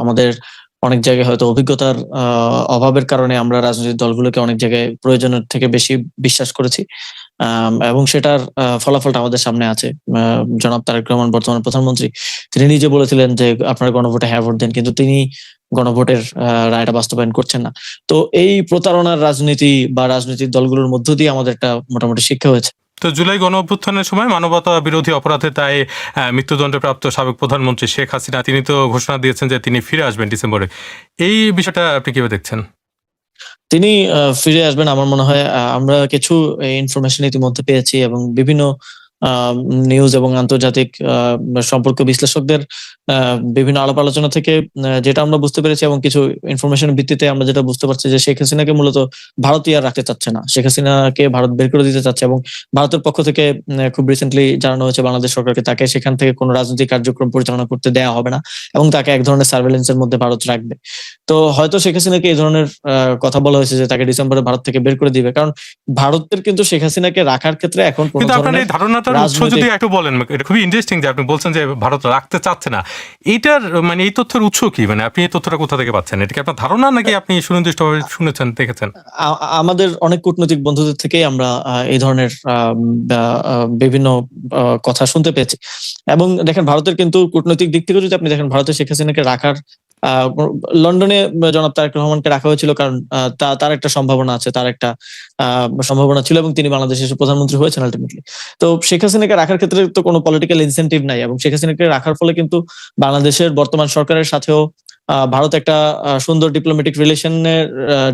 আমাদের অনেক জায়গায় হয়তো অভিজ্ঞতার অভাবের কারণে আমরা রাজনৈতিক দলগুলোকে অনেক জায়গায় প্রয়োজনের থেকে বেশি বিশ্বাস করেছি। এবং সেটার ফলাফলটা আমাদের সামনে আছে। জনাব তারেক রহমান বর্তমান প্রধানমন্ত্রী, তিনি নিজে বলেছিলেন যে আপনারা গণভোটে হ্যাঁ ভোট দেন। কিন্তু তিনি গণভোটের রায়টা বাস্তবায়ন করছেন না। তো এই প্রতারণার রাজনীতি বা রাজনৈতিক দলগুলোর মধ্য দিয়ে আমাদের একটা মোটামুটি শিক্ষা হয়েছে। তো জুলাই গণ অভ্যুত্থানের সময় মানবতা বিরোধী অপরাধে তাই মৃত্যুদণ্ডে প্রাপ্ত সাবেক প্রধানমন্ত্রী শেখ হাসিনা তিনি তো ঘোষণা দিয়েছেন যে তিনি ফিরে আসবেন ডিসেম্বরে। এই বিষয়টা আপনি কিভাবে দেখছেন? তিনি ফিরে আসবেন আমার মনে হয়। আমরা কিছু ইনফরমেশন ইতিমধ্যে পেয়েছি এবং বিভিন্ন নিউজ এবং আন্তর্জাতিক সম্পর্ক বিশ্লেষকদের বিভিন্ন আলাপ আলোচনা থেকে যেটা আমরা বুঝতে পেরেছি এবং কিছু ইনফরমেশনের ভিত্তিতে আমরা যেটা বুঝতে পারছি যে শেখ হাসিনাকে মূলত ভারতই আর রাখতে চাচ্ছে না। শেখ হাসিনাকে ভারত বের করে দিতে চাচ্ছে এবং ভারতের পক্ষ থেকে খুব রিসেন্টলি জানানো হয়েছে বাংলাদেশ সরকারকে তাকে সেখান থেকে কোনো রাজনৈতিক কার্যক্রম পরিচালনা করতে দেওয়া হবে না এবং তাকে এক ধরনের সার্ভেলেন্সের মধ্যে ভারত রাখবে। তো হয়তো শেখ হাসিনাকে এই ধরনের কথা বলা হয়েছে যে তাকে ডিসেম্বরে ভারত থেকে বের করে দিবে, কারণ ভারতের কিন্তু শেখ হাসিনাকে রাখার ক্ষেত্রে এখন কোনো ধরনের ধারণাটার উৎস যদি একটু বলেন, এটা খুবই ইন্টারেস্টিং যে আপনি বলছেন যে ভারত রাখতে চাচ্ছে না। এইটার মানে এই তথ্যের উৎস কি? মানে আপনি এই তথ্যটা কোথা থেকে পাচ্ছেন? এটা কি আপনার ধারণা নাকি আপনি সুনির্দিষ্টভাবে শুনেছেন, দেখেছেন? আমাদের অনেক কূটনৈতিক বন্ধুদের থেকেই আমরা এই ধরনের বিভিন্ন কথা শুনতে পেয়েছি। এবং দেখেন ভারতের কিন্তু কূটনৈতিক দিক থেকে যদি আপনি দেখেন, ভারতের শেখ হাসিনাকে রাখার লন্ডনে জনাব তারেক রহমানকে রাখা হয়েছিল কারণ তার একটা সম্ভাবনা আছে, তার একটা সম্ভাবনা ছিল এবং তিনি বাংলাদেশের প্রধানমন্ত্রী হয়েছেন আলটিমেটলি। তো শেখ হাসিনাকে রাখার ক্ষেত্রে তো কোনো পলিটিক্যাল ইনসেন্টিভ নাই এবং শেখ হাসিনাকে রাখার ফলে কিন্তু বাংলাদেশের বর্তমান সরকারের সাথেও ভারত একটা সুন্দর ডিপ্লোম্যাটিক রিলেশনের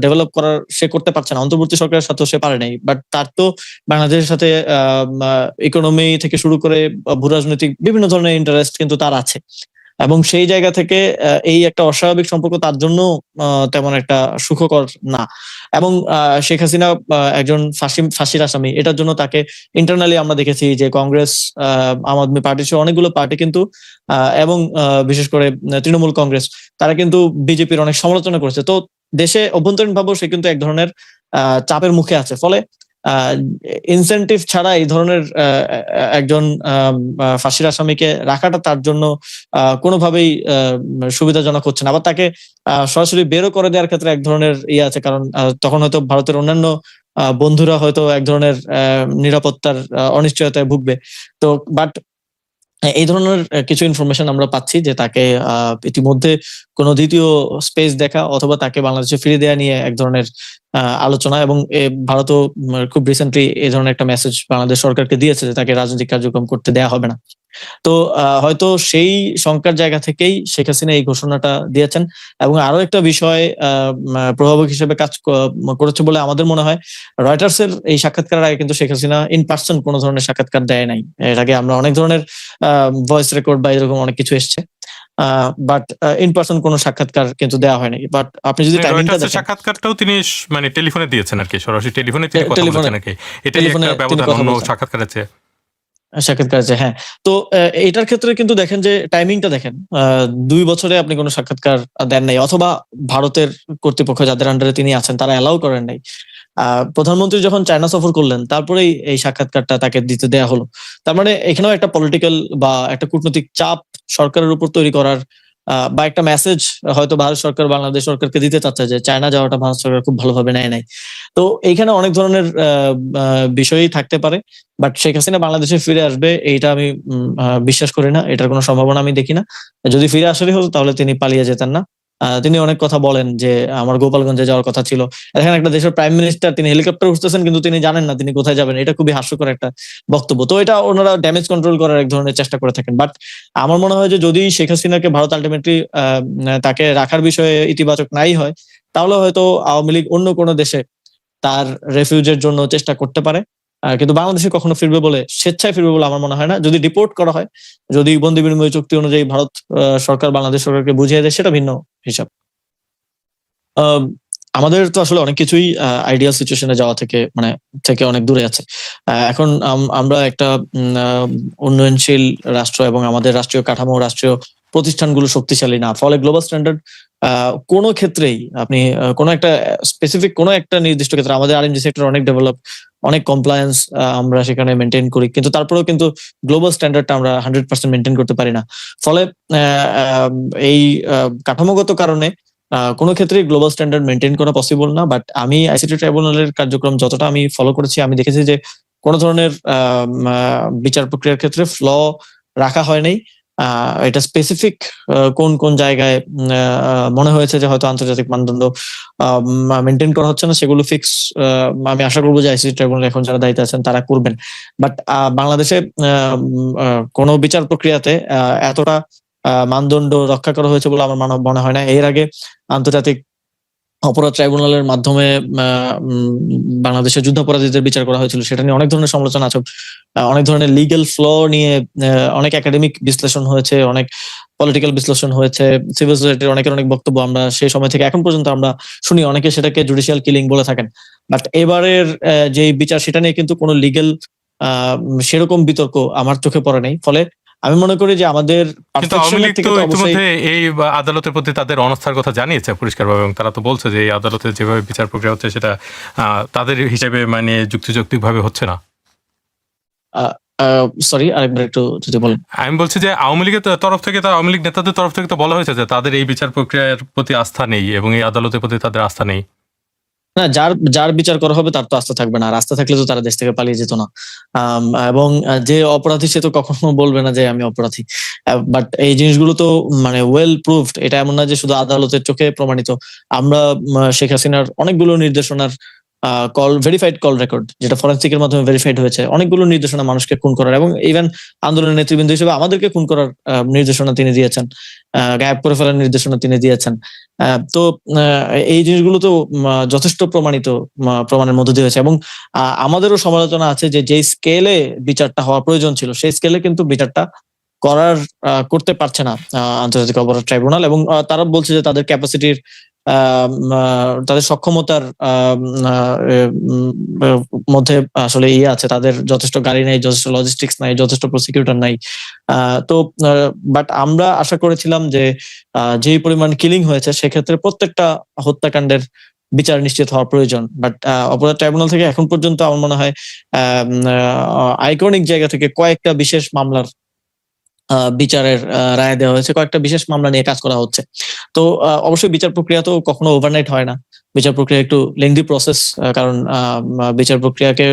ডেভেলপ করার সে করতে পারছে না। অন্তর্বর্তী সরকারের সাথেও সে পারে নাই, বাট তার তো বাংলাদেশের সাথে ইকোনমি থেকে শুরু করে ভূ রাজনৈতিক বিভিন্ন ধরনের ইন্টারেস্ট কিন্তু তার আছে এবং সেই জায়গা থেকে এই একটা অস্বাভাবিক সম্পর্ক তার জন্য তেমন একটা সুখকর না। এবং শেখ হাসিনা একজন ফাঁসির আসামি, এটার জন্য তাকে ইন্টারনালি আমরা দেখেছি যে কংগ্রেস, আম আদমি পার্টি সহ অনেকগুলো পার্টি কিন্তু এবং বিশেষ করে তৃণমূল কংগ্রেস, তারা কিন্তু বিজেপির অনেক সমালোচনা করেছে। তো দেশে অভ্যন্তরীণ ভাবেও সে কিন্তু এক ধরনের চাপের মুখে আছে। ফলে ইনসেন্টিভ ছাড়া এই ধরনের একজন ফাঁসির আসামিকে রাখাটা তার জন্য কোনোভাবেই সুবিধাজনক হচ্ছে না। আবার তাকে সরাসরি বেরও করে দেওয়ার ক্ষেত্রে এক ধরনের ইয়ে আছে, কারণ তখন হয়তো ভারতের অন্যান্য বন্ধুরা হয়তো এক ধরনের নিরাপত্তার অনিশ্চয়তায় ভুগবে। তো বাট এই ধরনের কিছু ইনফরমেশন আমরা পাচ্ছি যে তাকে ইতিমধ্যে কোনো দ্বিতীয় স্পেস দেখা অথবা তাকে বাংলাদেশে ফিরে দেওয়া নিয়ে এক ধরনের আলোচনা, এবং ভারতও খুব রিসেন্টলি এই ধরনের একটা মেসেজ বাংলাদেশ সরকারকে দিয়েছে যে তাকে রাজনৈতিক কার্যক্রম করতে দেওয়া হবে না। তো হয়তো সেই শঙ্কার জায়গা থেকেই শেখ হাসিনা এই ঘোষণাটা দিয়েছেন। এবং আরো একটা বিষয় প্রভাবক হিসেবে কাজ করেছে বলে আমাদের মনে হয়, রয়টার্স এর এই সাক্ষাৎকারের আগে কিন্তু শেখ হাসিনা ইন পার্সন কোনো ধরনের সাক্ষাৎকার দেয় নাই। এর আগে আমরা অনেক ধরনের ভয়েস রেকর্ড বা এরকম অনেক কিছু এসছে, বাট ইন পার্সন কোনো সাক্ষাৎকার কিন্তু দেওয়া হয়নি। বাট আপনি যদি টাইমিংটা দেখেন, সাক্ষাৎকারটাও তিনি মানে টেলিফোনে দিয়েছেন আর কি, সরাসরি টেলিফোনে তিনি কথা বলেছেন নাকি? এটাই একটা ব্যবধান অন্য সাক্ষাৎকারের চেয়ে। সাক্ষাৎকার আছে, হ্যাঁ। তো এটার ক্ষেত্রে কিন্তু দেখেন যে টাইমিংটা দেখেন, 2 বছরে আপনি কোনো সাক্ষাৎকার দেন নাই, অথবা ভারতের কর্তৃপক্ষ যাদের আন্ডারে তিনি আছেন তারা অ্যালাউ করেন নাই। প্রধানমন্ত্রী যখন চায়না সফর করলেন তারপরেই এই সাক্ষাৎকারটা তাকে দিতে দেয়া হলো। তার মানে এখানেও একটা পলিটিক্যাল বা একটা কূটনৈতিক চাপ সরকারের উপর তৈরি করার বা একটা মেসেজ হয়তো ভারত সরকার বাংলাদেশ সরকারকে দিতে চাচ্ছে যে চায়না যাওয়াটা ভারত সরকার খুব ভালোভাবে নেয় নাই। তো এইখানে অনেক ধরনের বিষয়ই থাকতে পারে, বাট শেখ হাসিনা বাংলাদেশে ফিরে আসবে এইটা আমি বিশ্বাস করি না, এটার কোনো সম্ভাবনা আমি দেখি না। যদি ফিরে আসলেই হতো তাহলে তিনি পালিয়ে যেতেন না। তিনি অনেক কথা বলেন যে আমার গোপালগঞ্জে যাওয়ার কথা ছিল। এখানে একটা দেশের প্রাইম মিনিস্টার, তিনি হেলিকপ্টার উঠতেছেন কিন্তু তিনি জানেন না তিনি কোথায় যাবেন। এটা খুবই হাস্যকর একটা বক্তব্য। তো এটা ওনারা ড্যামেজ কন্ট্রোল করার এক ধরনের চেষ্টা করে থাকেন। বাট আমার মনে হয় যে যদি শেখ হাসিনাকে ভারত আলটিমেটলি তাকে রাখার বিষয়ে ইতিবাচক নাই হয়, তাহলে হয়তো আওয়ামী লীগ অন্য কোনো দেশে তার রেফিউজের জন্য চেষ্টা করতে পারে। কিন্তু বাংলাদেশে কখনো ফিরবে বলে, স্বেচ্ছায় ফিরবে বলে আমার মনে হয় না। যদি ডিপোর্ট করা হয়, যদি বন্দি বিনিময় চুক্তি অনুযায়ী ভারত সরকার বাংলাদেশ সরকারকে বুঝিয়ে দেয়, সেটা ভিন্ন হিসাব। আমাদের তো আসলে অনেক কিছুই আইডিয়াল সিচুয়েশনে যাওয়া থেকে অনেক দূরে আছে। এখন আমরা একটা উন্নয়নশীল রাষ্ট্র এবং আমাদের রাষ্ট্রীয় কাঠামো, রাষ্ট্রীয় প্রতিষ্ঠানগুলো শক্তিশালী না। ফলে গ্লোবাল স্ট্যান্ডার্ড কোনো ক্ষেত্রেই আপনি কোনো একটা স্পেসিফিক কোনো একটা নির্দিষ্ট ক্ষেত্রে, আমাদের আরএমজি সেক্টর অনেক ডেভেলপ, অনেক কমপ্লায়েন্স আমরা সেখানে মেনটেন করি, কিন্তু তারপরেও কিন্তু গ্লোবাল স্ট্যান্ডার্ডটা আমরা 100% মেনটেন করতে পারি না। ফলে এই কাঠামোগত কারণে কোনো ক্ষেত্রেই গ্লোবাল স্ট্যান্ডার্ড মেনটেন করা পসিবল না। বাট আমি আইসিটি ট্রাইব্যুনালের কার্যক্রম যতটা আমি ফলো করেছি, আমি দেখেছি যে কোনো ধরনের বিচার প্রক্রিয়ার ক্ষেত্রে ফ্ল রাখা হয় নাই। এটা স্পেসিফিক কোন কোন জায়গায় মনে হয়েছে যে হয়তো আন্তর্জাতিক মানদণ্ড মেনটেন করা হচ্ছে না, সেগুলো ফিক্স আমি আশা করবো যে আইসিটি ট্রাইব্যুনাল এখন যারা দায়িত্বে আছেন তারা করবেন। বাট বাংলাদেশে কোনো বিচার প্রক্রিয়াতে এতটা মানদণ্ড রক্ষা করা হয়েছে বলে আমার মনে হয় না। এর আগে আন্তর্জাতিক অপরাধ ট্রাইব্যুনালের মাধ্যমে বাংলাদেশের যুদ্ধাপরাধীদের বিচার করা হয়েছিল, সেটা নিয়ে অনেক ধরনের সমালোচনা আছে, অনেক ধরনের লিগ্যাল ফ্ল নিয়ে অনেক একাডেমিক বিশ্লেষণ হয়েছে, অনেক পলিটিক্যাল বিশ্লেষণ হয়েছে, সিভিল সোসাইটির অনেকের অনেক বক্তব্য আমরা সেই সময় থেকে এখন পর্যন্ত আমরা শুনি, অনেকে সেটাকে জুডিশিয়াল কিলিং বলে থাকেন। বাট এবারের যে বিচার সেটা নিয়ে কিন্তু কোনো লিগ্যাল সেরকম বিতর্ক আমার চোখে পড়ে নাই। ফলে আমি মনে করি যে আমাদের কিন্তু আওয়ামী লীগ তো ইতিমধ্যে এই আদালতের প্রতি তাদের অনাস্থার কথা জানিয়েছে পরিষ্কারভাবে, এবং তারা তো বলছে যে এই আদালতের যেভাবে বিচার প্রক্রিয়া হচ্ছে সেটা তাদের হিসেবে মানে যুক্তিযৌক্তিকভাবে হচ্ছে না। সরি, আরেকবার একটু যদি বলেন। আমি বলছি যে আওয়ামী লীগের তরফ থেকে, আওয়ামী লীগ নেতাদের তরফ থেকে তো বলা হয়েছে যে তাদের এই বিচার প্রক্রিয়ার প্রতি আস্থা নেই এবং এই আদালতের প্রতি তাদের আস্থা নেই। না, যার বিচার করা হবে তার তো আস্থা থাকবে না, আর আস্থা থাকলে তো তারা দেশ থেকে পালিয়ে যেত না। এবং যে অপরাধী সে তো কখনো বলবে না যে আমি অপরাধী। বাট এই জিনিসগুলো তো মানে ওয়েল প্রুভড, এটা এমন না যে শুধু আদালতের চোখে প্রমাণিত। আমরা শেখ হাসিনার অনেকগুলো নির্দেশনার ভেরিফাইড কল রেকর্ড, যেটা ফরেন্সিকের মাধ্যমে ভেরিফাইড হয়েছে, অনেকগুলো নির্দেশনা মানুষকে খুন করার এবং ইভেন আন্দোলনের নেতৃবৃন্দ হিসেবে আমাদেরকে খুন করার নির্দেশনা তিনি দিয়েছেন, গায়েব করে ফেলার নির্দেশনা তিনি দিয়েছেন। তো এই জিনিসগুলো তো যথেষ্ট প্রমাণিত, প্রমাণের মধ্য দিয়ে হয়েছে। এবং আমাদেরও সমালোচনা আছে যে যেই স্কেলে বিচারটা হওয়া প্রয়োজন ছিল সেই স্কেলে কিন্তু বিচারটা করতে পারছে না আন্তর্জাতিক অপরাধ ট্রাইব্যুনাল। এবং তারা বলছে যে তাদের ক্যাপাসিটির তাদের সক্ষমতার মধ্যে আসলে আছে, তাদের যথেষ্ট গাড়ি নাই, যথেষ্ট লজিস্টিক্স নাই, যথেষ্ট প্রসিকিউটর নাই। তো বাট আমরা আশা করেছিলাম যে যেই পরিমাণ কিলিং হয়েছে সেক্ষেত্রে প্রত্যেকটা হত্যাকাণ্ডের বিচার নিশ্চিত হওয়া প্রয়োজন। বাট অপরাধ ট্রাইব্যুনাল থেকে এখন পর্যন্ত আমার মনে হয় আইকনিক জায়গা থেকে কয়েকটা বিশেষ মামলার বিচারের রায় দেওয়া হয়েছে, কয়েকটা বিশেষ মামলা নিয়ে কাজ করা হচ্ছে। তো অবশ্যই বিচার প্রক্রিয়া তো কখনো ওভারনাইট হয় না, বিচার প্রক্রিয়া একটু লেংদি প্রসেস, কারণ বিচার প্রক্রিয়াকে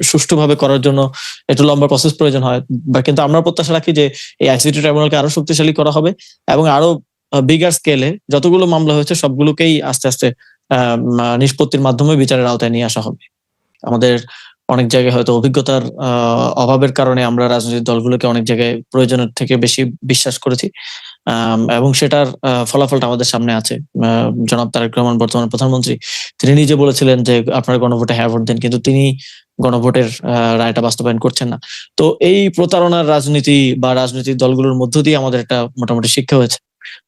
সুষ্ঠুভাবে করার জন্য একটু লম্বা প্রসেস প্রয়োজন হয়। কিন্তু আমরা প্রত্যাশা রাখি যে এই আইসিটি ট্রাইব্যুনালকে আরো শক্তিশালী করা হবে এবং আরো বিগার স্কেলে যতগুলো মামলা হয়েছে সবগুলোকেই আস্তে আস্তে নিষ্পত্তির মাধ্যমে বিচারের আওতায় নিয়ে আসা হবে। আমাদের অনেক জায়গায় হয়তো অভিজ্ঞতার অভাবের কারণে আমরা রাজনৈতিক দলগুলোকে অনেক জায়গায় প্রয়োজনের থেকে বেশি বিশ্বাস করেছি, এবং সেটার ফলাফলটা আমাদের সামনে আছে। জনাব তারেক রহমান বর্তমান প্রধানমন্ত্রী, তিনি নিজে বলেছিলেন যে আপনারা গণভোটে হ্যাঁ ভোট দেন, কিন্তু তিনি গণভোটের রায়টা বাস্তবায়ন করছেন না। তো এই প্রতারণার রাজনীতি বা রাজনৈতিক দলগুলোর মধ্য দিয়ে আমাদের একটা মোটামুটি শিক্ষা হয়েছে।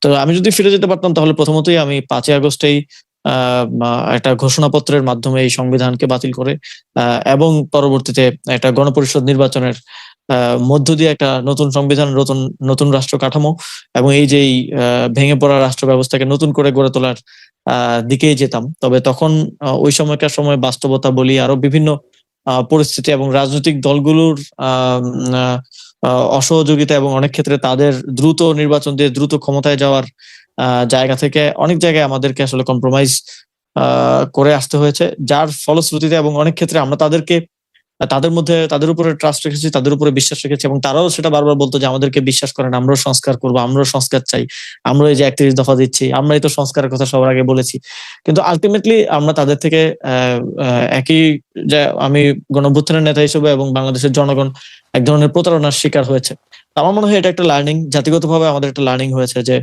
তো আমি যদি ফিরে যেতে পারতাম তাহলে প্রথমতই আমি 5ই আগস্টেই একটা ঘোষণাপত্রের মাধ্যমে এই সংবিধানকে বাতিল করে এবং পরবর্তীতে একটা গণপরিষদ নির্বাচনের মধ্য দিয়ে একটা নতুন সংবিধান, নতুন রাষ্ট্র কাঠামো এবং এই যে ভেঙে পড়া রাষ্ট্র ব্যবস্থাকে নতুন করে গড়ে তোলার দিকেই যেতাম। তবে তখন ওই সময়কার সময় বাস্তবতা বলি, আরো বিভিন্ন পরিস্থিতি এবং রাজনৈতিক দলগুলোর অসহযোগিতা এবং অনেক ক্ষেত্রে তাদের দ্রুত নির্বাচন দিয়ে দ্রুত ক্ষমতায় যাওয়ার জায়গা থেকে অনেক জায়গায় আমাদেরকে আসলে কম্প্রোমাইজ করে আসতে হয়েছে, যার ফলশ্রুতিতে এবং অনেক ক্ষেত্রে আমরা তাদের উপরে ট্রাস্ট রেখেছি, তাদের উপরে বিশ্বাস রেখেছি এবং তারাও সেটা বারবার বলতো যে আমাদেরকে বিশ্বাস করেন, আমরাও সংস্কার করবো, আমরাও সংস্কার চাই, আমরা এই যে 31 দফা দিচ্ছি, আমরাই তো সংস্কারের কথা সবার আগে বলেছি। কিন্তু আলটিমেটলি আমরা তাদের থেকে একই, যে আমি গণঅভ্যুত্থানের নেতা হিসেবে এবং বাংলাদেশের জনগণ এক ধরনের প্রতারণার শিকার হয়েছে। আমার মনে হয় এটা একটা লার্নিং, জাতিগতভাবে আমাদের একটা লার্নিং হয়েছে যে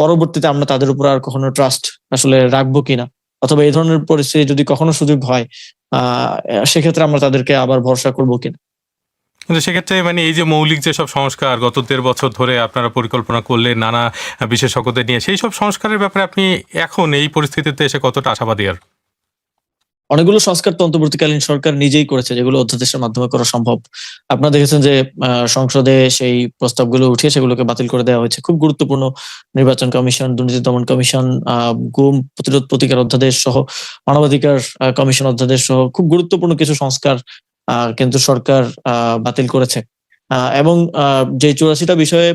পরবর্তীতে আমরা তাদের উপর আর কখনো ট্রাস্ট আসলে রাখবো কিনা, অথবা এই ধরনের পরিস্থিতি যদি কখনো সুযোগ হয় সেক্ষেত্রে আমরা তাদেরকে আবার ভরসা করবো কিনা। কিন্তু সেক্ষেত্রে মানে এই যে মৌলিক যেসব সংস্কার গত 1.5 বছর ধরে আপনারা পরিকল্পনা করলেন নানা বিশেষজ্ঞদের নিয়ে, সেই সব সংস্কারের ব্যাপারে আপনি এখন এই পরিস্থিতিতে এসে কতটা আশাবাদী? আর অনেকগুলো সংস্কার তো অন্তর্বর্তীকালীন সরকার নিজেই করেছে, যেগুলো অধ্যাদেশের মাধ্যমে করা সম্ভব। আপনারা দেখেছেন যে সংসদে সেই প্রস্তাবগুলো উঠিয়ে সেগুলোকে বাতিল করে দেওয়া হয়েছে। খুব গুরুত্বপূর্ণ নির্বাচন কমিশন, দুর্নীতি দমন কমিশন, গুম প্রতিরোধ প্রতিকার অধ্যাদেশ সহ মানবাধিকার কমিশন অধ্যাদেশ সহ খুব গুরুত্বপূর্ণ কিছু সংস্কার কিন্তু সরকার বাতিল করেছে। এবং যে ৮৪টা বিষয়ে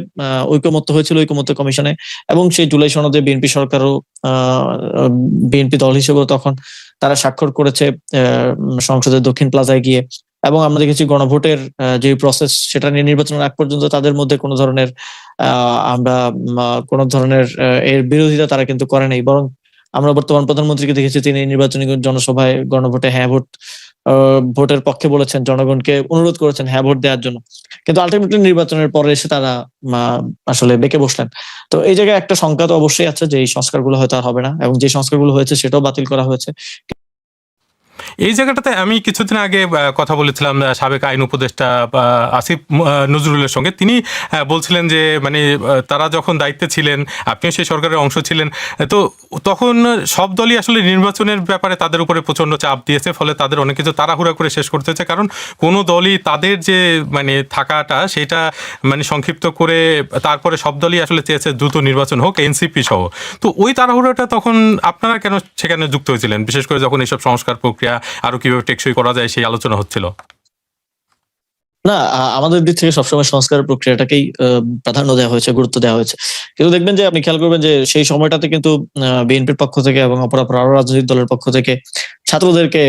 ঐকমত্য হয়েছিল ঐকমত্য কমিশনে, এবং সেই জুলাই সনদে বিএনপি সরকারও বিএনপি দল হিসেবেও তখন তারা স্বাক্ষর করেছে সংসদের দক্ষিণ প্লাজায় গিয়ে। এবং আমরা দেখেছি গণভোটের যে প্রসেস, সেটা নিয়ে নির্বাচনের আগ পর্যন্ত তাদের মধ্যে কোনো ধরনের আমরা কোনো ধরনের এর বিরোধিতা তারা কিন্তু করে নাই। বরং আমরা বর্তমান প্রধানমন্ত্রীকে দেখেছি তিনি নির্বাচনী জনসভায় গণভোটে হ্যাঁ ভোটের পক্ষে বলেছেন, জনগণকে অনুরোধ করেছেন হ্যাঁ ভোট দেওয়ার জন্য। কিন্তু আলটিমেটলি নির্বাচনের পরে এসে তারা আসলে বেঁকে বসলেন। তো এই জায়গায় একটা শঙ্কা তো অবশ্যই আছে যে এই সংস্কারগুলো হয়তো আর হবে না, এবং যে সংস্কারগুলো হয়েছে সেটাও বাতিল করা হয়েছে। এই জায়গাটাতে আমি কিছুদিন আগে কথা বলেছিলাম সাবেক আইন উপদেষ্টা আসিফ নজরুলের সঙ্গে। তিনি বলছিলেন যে মানে তারা যখন দায়িত্বে ছিলেন, আপনিও সেই সরকারের অংশ ছিলেন, তো তখন সব দলই আসলে নির্বাচনের ব্যাপারে তাদের উপরে প্রচণ্ড চাপ দিয়েছে, ফলে তাদের অনেক কিছু তাড়াহুড়া করে শেষ করতে হচ্ছে। কারণ কোনো দলই তাদের যে মানে থাকাটা সেটা মানে সংক্ষিপ্ত করে তারপরে সব দলই আসলে চেয়েছে দ্রুত নির্বাচন হোক, এনসিপি সহ। তো ওই তাড়াহুড়াটা তখন আপনারা কেন সেখানে যুক্ত হয়েছিলেন, বিশেষ করে যখন এইসব সংস্কার প্রক্রিয়া আরো কিভাবে টেকসই করা যায় সেই আলোচনা হচ্ছিল? না, আমাদের দিক থেকে সবসময় সংস্কারের প্রক্রিয়াটাকেই প্রাধান্য দেওয়া হয়েছে, গুরুত্ব দেওয়া হয়েছে। কিন্তু দেখবেন যে আপনি খেয়াল করবেন যে সেই সময়টাতে কিন্তু বিএনপির পক্ষ থেকে এবং অপরাপর আরো রাজনৈতিক দলের পক্ষ থেকে ছাত্রদেরকে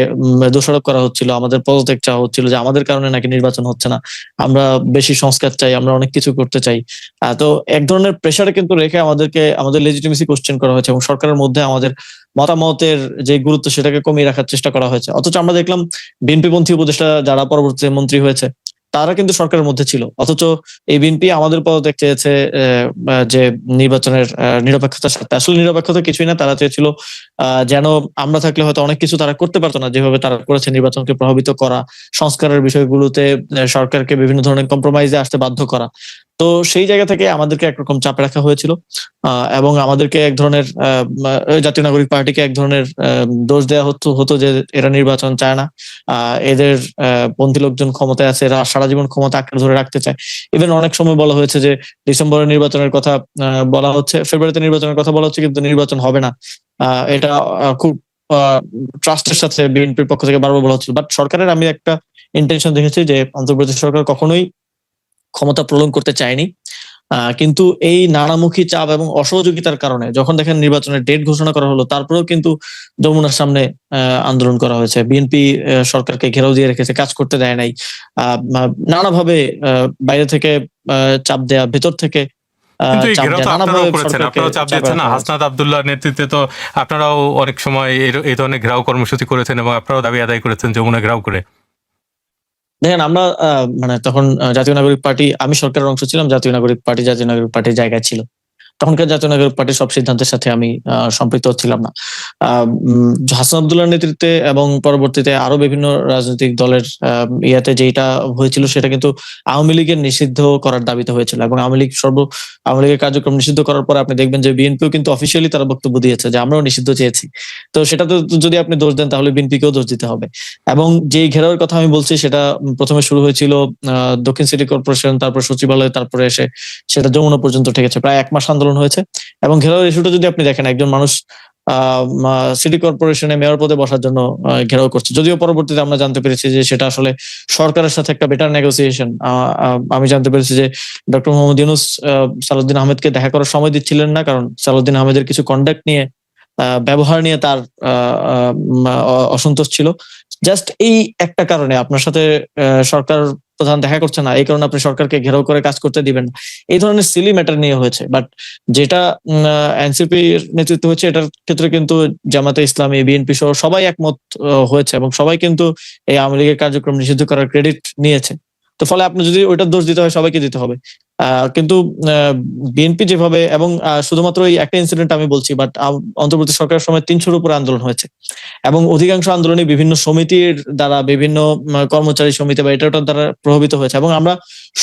দোষারোপ করা হচ্ছিল, আমাদের পদত্যাগ চাওয়া হচ্ছিল যে আমাদের কারণে নাকি নির্বাচন হচ্ছে না, আমরা বেশি সংস্কার চাই, আমরা অনেক কিছু করতে চাই। তো এক ধরনের প্রেসারে কিন্তু রেখে আমাদের লেজিটিমেসি কোশ্চেন করা হয়েছে, এবং সরকারের মধ্যে আমাদের মতামতের যে গুরুত্ব সেটাকে কমিয়ে রাখার চেষ্টা করা হয়েছে। অথচ আমরা দেখলাম বিএনপি পন্থী উপদেষ্টা যারা পরবর্তীতে মন্ত্রী হয়েছে তারা কিন্তু সরকারের মধ্যে ছিল, অথচ এই বিএনপি আমাদের পদত্যাগ চেয়েছে যে নির্বাচনের নিরপেক্ষতার সাথে। আসলে নিরপেক্ষতা কিছুই না, তারা চেয়েছিল যেন আমরা থাকলে হয়তো অনেক কিছু তারা করতে পারতো না, যেভাবে তারা করেছে নির্বাচনকে প্রভাবিত করা, সংস্কারের বিষয়গুলোতে সরকারকে বিভিন্ন ধরনের কম্প্রোমাইজে আসতে বাধ্য করা। তো সেই জায়গা থেকে আমাদেরকে একরকম চাপে রাখা হয়েছিল, এবং আমাদেরকে এক ধরনের জাতীয় নাগরিক পার্টিকে এক ধরনের দোষ দেওয়া হতো যে এরা নির্বাচন চায় না, এদের পন্থী লোকজন ক্ষমতায় আছে, এরা সারা জীবন ক্ষমতা আঁকড়ে ধরে রাখতে চায়। ইভেন অনেক সময় বলা হয়েছে যে ডিসেম্বরে নির্বাচনের কথা বলা হচ্ছে, ফেব্রুয়ারিতে নির্বাচনের কথা বলা হচ্ছে, কিন্তু নির্বাচন হবে না। এটা খুব ট্রাস্টের সাথে বিএনপির পক্ষ থেকে বারবার বলা হচ্ছিল। বাট সরকারের আমি একটা ইন্টেনশন দেখেছি যে অন্তর্বর্তী সরকার কখনোই ক্ষমতা প্রলং করতে চায়নি। কিন্তু এই নানামুখী চাপ এবং অসহযোগিতার কারণে যখন দেখেন নির্বাচনের ডেট ঘোষণা করা হলো, তারপরেও কিন্তু যমুনার সামনে আন্দোলন করা হয়েছে। বিএনপি সরকারকে ঘেরাও দিয়ে রেখেছে, কাজ করতে দেয় নাই। নানাভাবে বাইরে থেকে চাপ দেয়া, ভেতর থেকে কিন্তু এই চাপ ঘেরাও দেয়া, তো আপনারাও নানাভাবে করেছেন, সরকারকে আপনারাও চাপ চাপে দিয়েছেন না? রাখা হয়েছে। হাসনাত আব্দুল্লাহর নেতৃত্বে তো আপনারাও অনেক সময় এই ধরনের ঘেরাও কর্মসূচি করেছেন এবং আপনারাও দাবি আদায় করেছেন যমুনা ঘেরাও করে। দেখেন আমরা মানে তখন জাতীয় নাগরিক পার্টি, আমি সরকারের অংশ ছিলাম, জাতীয় নাগরিক পার্টির জায়গায় ছিল। তখনকার জাতীয় নাগরিক পার্টির সব সিদ্ধান্তের সাথে আমি সম্পৃক্ত ছিলাম না। হাসান আব্দুল্লাহর নেতৃত্বে এবং পরবর্তীতে আরো বিভিন্ন রাজনৈতিক দলের ইয়াতে যেটা হয়েছিল সেটা কিন্তু আওয়ামী লীগের নিষিদ্ধ করার দাবিতে হয়েছিল, এবং আওয়ামী লীগের কার্যক্রম নিষিদ্ধ করার পরে আপনি দেখবেন যে বিএনপিও কিন্তু অফিসিয়ালি তারা বক্তব্য দিয়েছে যে আমরাও নিষিদ্ধ চেয়েছি। তো সেটা তো যদি আপনি দোষ দেন তাহলে বিএনপিকেও দোষ দিতে হবে। এবং যে ঘেরাওয়ের কথা আমি বলছি সেটা প্রথমে শুরু হয়েছিল দক্ষিণ সিটি কর্পোরেশন, তারপর সচিবালয়, তারপরে এসে সেটা যমুনা পর্যন্ত ঠেকেছে। প্রায় ১ মাস আন্দোলন হয়েছে। এবং ঘেরাওয়ের ইস্যুটা যদি আপনি দেখেন, একজন মানুষ সিটি কর্পোরেশনে মেয়র পদে বসার জন্য ঘেরাও করছে, যদিও পরবর্তীতে আমরা জানতে পেরেছি যে সেটা আসলে সরকারের সাথে একটা বেটার নেগোসিয়েশন। আমি জানতে পেরেছি যে ডক্টর মোহাম্মদ ইউনূস সালাউদ্দিন আহমেদকে দেখা করার সময় দিচ্ছিলেন না, কারণ সালাউদ্দিন আহমেদের কিছু কন্ডাক্ট নিয়ে, ব্যবহার নিয়ে তার অসন্তোষ ছিল। জাস্ট এই একটা কারণে আপনার সাথে সরকার প্রধান দেখা করছে না, এই কারণে আপনি সরকারকে ঘেরাও করে কাজ করতে দিবেন না। এই ধরনের সিলি ম্যাটার নিয়ে হয়েছে। বাট যেটা এনসিপির নেতৃত্ব হচ্ছে, এটার ক্ষেত্রে কিন্তু জামাতে ইসলামী, বিএনপি সহ সবাই একমত হয়েছে, এবং সবাই কিন্তু এই আওয়ামী লীগের কার্যক্রম নিষিদ্ধ করার ক্রেডিট নিয়েছে। তো ফলে আপনি যদি ওইটার দোষ দিতে হয়, সবাইকে দিতে হবে। কিন্তু বিএনপি যেভাবে, এবং শুধুমাত্র এই একটা ইনসিডেন্ট আমি বলছি, বাট অন্তর্বর্তী সরকারের সময় ৩০০-র উপরে আন্দোলন হয়েছে, এবং অধিকাংশ আন্দোলনে বিভিন্ন সমিতির দ্বারা, বিভিন্ন কর্মচারী সমিতি বা এটার দ্বারা প্রভাবিত হয়েছে। এবং আমরা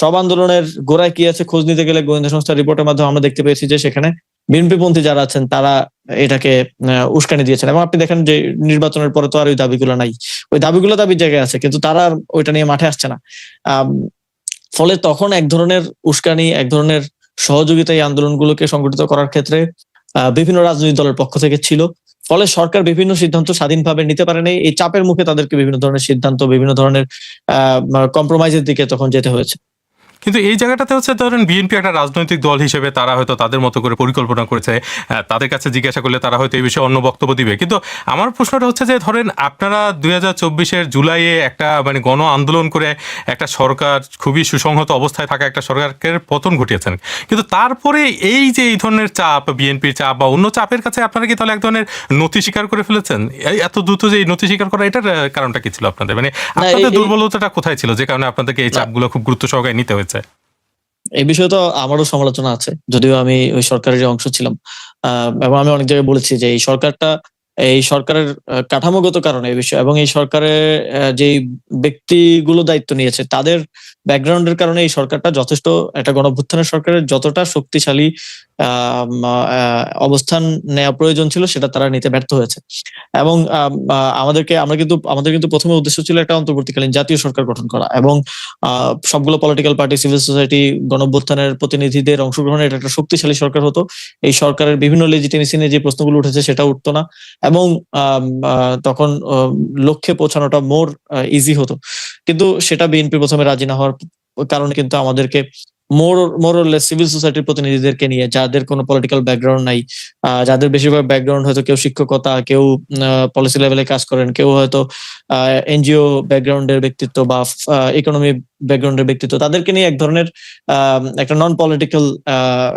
সব আন্দোলনের গোড়ায় কি আছে খোঁজ নিতে গেলে গোয়েন্দা সংস্থার রিপোর্টের মাধ্যমে আমরা দেখতে পেয়েছি যে সেখানে বিএনপি পন্থী যারা আছেন তারা এটাকে উস্কানি দিয়েছেন। এবং আপনি দেখেন যে নির্বাচনের পরে তো আর ওই দাবিগুলো নাই। ওই দাবিগুলো দাবির জায়গায় আছে, কিন্তু তারা আর ওইটা নিয়ে মাঠে আসছে না। আম ফলে তখন এক ধরনের উস্কানি, এক ধরনের সহযোগিতা এই আন্দোলনগুলোকে সংগঠিত করার ক্ষেত্রে বিভিন্ন রাজনৈতিক দলের পক্ষ থেকে ছিল। ফলে সরকার বিভিন্ন সিদ্ধান্ত স্বাধীনভাবে নিতে পারে নাই। এই চাপের মুখে তাদেরকে বিভিন্ন ধরনের সিদ্ধান্ত, বিভিন্ন ধরনের কম্প্রোমাইজ এর দিকে তখন যেতে হয়েছে। কিন্তু এই জায়গাটাতে হচ্ছে ধরেন বিএনপি একটা রাজনৈতিক দল হিসেবে তারা হয়তো তাদের মতো করে পরিকল্পনা করেছে। তাদের কাছে জিজ্ঞাসা করলে তারা হয়তো এই বিষয়ে অন্য বক্তব্য দিবে। কিন্তু আমার প্রশ্নটা হচ্ছে যে ধরেন আপনারা ২০২৪-এর জুলাইয়ে একটা মানে গণ আন্দোলন করে একটা সরকার, খুবই সুসংহত অবস্থায় থাকা একটা সরকারের পতন ঘটিয়েছেন। কিন্তু তারপরে এই যে এই ধরনের চাপ, বিএনপির চাপ বা অন্য চাপের কাছে আপনারা কি তাহলে এক ধরনের নতি স্বীকার করে ফেলেছেন? এত দ্রুত যে এই নতি স্বীকার করা, এটার কারণটা কি ছিল আপনাদের? মানে না আপনাদের দুর্বলতাটা কোথায় ছিল যে কারণে আপনাদেরকে এই না, চাপগুলো খুব গুরুত্ব সহকারে নিতে হয়েছে? এই বিষয়ে তো আমারও সমালোচনা আছে। যদিও আমি ওই সরকারের অংশ ছিলাম। এবং আমি অনেক জায়গায় বলেছি যে এই সরকারের কাঠামোগত কারণে এই বিষয়, এবং এই সরকারের যেই ব্যক্তিগুলো দায়িত্ব নিয়েছে তাদের ব্যাকগ্রাউন্ডের কারণে এই সরকারটা যথেষ্ট, একটা গণঅভ্যুত্থানের সরকারের যতটা শক্তিশালী অবস্থান নেওয়া প্রয়োজন ছিল সেটা তারা নিতে ব্যর্থ হয়েছে। এবং আমাদের কিন্তু প্রথমে উদ্দেশ্য ছিল একটা অন্তর্বর্তীকালীন জাতীয় সরকার গঠন করা, এবং সবগুলো পলিটিক্যাল পার্টি, সিভিল সোসাইটি, গণঅভ্যুত্থানের প্রতিনিধিদের অংশগ্রহণে এটা একটা শক্তিশালী সরকার হতো। এই সরকারের বিভিন্ন লেজিটিমেসি নিয়ে যে প্রশ্নগুলো উঠেছে সেটা উঠতো না, এবং তখন লক্ষ্যে পৌঁছানোটা মোর ইজি হতো। কিন্তু সেটা বিএনপি প্রথমে রাজি না হওয়ার কারণে কিন্তু আমাদেরকে মোরলেস সিভিল সোসাইটির প্রতিনিধিদেরকে নিয়ে, যাদের কোনো পলিটিক্যাল ব্যাকগ্রাউন্ড নাই, যাদের বেশিরভাগ ব্যাকগ্রাউন্ড হয়তো কেউ শিক্ষকতা, কেউ পলিসি লেভেলে কাজ করেন, কেউ হয়তো এনজিও ব্যাকগ্রাউন্ডের ব্যক্তিত্ব বা ইকোনমি ব্যাকগ্রাউন্ডের ব্যক্তিত্ব, তাদেরকে নিয়ে এক ধরনের একটা নন পলিটিক্যাল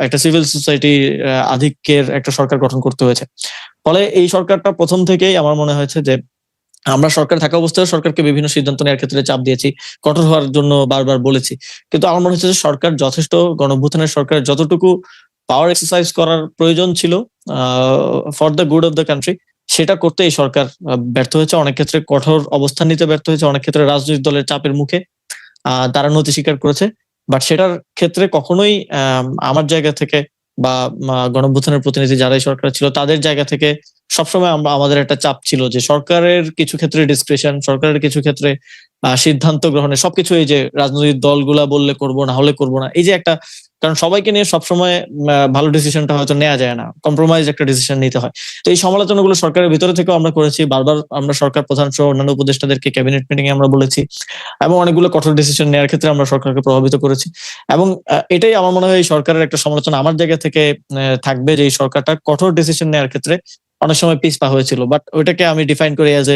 একটা সিভিল সোসাইটি আধিক্যের একটা সরকার গঠন করতে হয়েছে। ফলে এই সরকারটা প্রথম থেকেই আমার মনে হয়েছে যে আমরা সরকার থাকা অবস্থায় সরকারকে বিভিন্ন সিদ্ধান্ত নেওয়ার ক্ষেত্রে চাপ দিয়েছি, কঠোর হওয়ার জন্য বারবার বলেছি। কিন্তু আমার মনে হচ্ছে যে সরকার যথেষ্ট, গণঅভ্যুত্থানের সরকার যতটুকু পাওয়ার এক্সারসাইজ করার প্রয়োজন ছিল for the good of the country, সেটা করতে এই সরকার ব্যর্থ হয়েছে। অনেক ক্ষেত্রে কঠোর অবস্থান নিতে ব্যর্থ হয়েছে, অনেক ক্ষেত্রে রাজনৈতিক দলের চাপের মুখে তারা নতি স্বীকার করেছে। বাট সেটার ক্ষেত্রে কখনোই আমার জায়গা থেকে বা গণঅভ্যুত্থানের প্রতিনিধি যারাই সরকার ছিল তাদের জায়গা থেকে সবসময় আমাদের একটা চাপ ছিল যে সরকারের কিছু ক্ষেত্রে ডিসক্রিশন, সরকারের কিছু ক্ষেত্রে সিদ্ধান্ত গ্রহণে সবকিছু এই যে রাজনৈতিক দলগুলা বললে করবো, না হলে করবো না, এই যে একটা, কারণ সবাইকে নিয়ে সবসময় ভালো ডিসিশনটা হয়তো নেওয়া যায় না, কম্প্রোমাইজ একটা ডিসিশন নিতে হয়। তো এই সমালোচনাগুলো সরকারের ভিতরে থেকেও আমরা করেছি, বারবার আমরা সরকার প্রধান সহ অন্যান্য উপদেষ্টাদেরকে ক্যাবিনেট মিটিং এ আমরা বলেছি, এবং অনেকগুলো কঠোর ডিসিশন নেওয়ার ক্ষেত্রে আমরা সরকারকে প্রভাবিত করেছি। এবং এটাই আমার মনে হয় এই সরকারের একটা সমালোচনা আমার জায়গা থেকে থাকবে, যে এই সরকারটা কঠোর ডিসিশন নেওয়ার ক্ষেত্রে অনেক সময় পিছপা হয়েছিল। বাট ওইটাকে আমি ডিফাইন করি এজ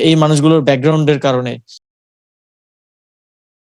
এই মানুষগুলোর ব্যাকগ্রাউন্ডের কারণে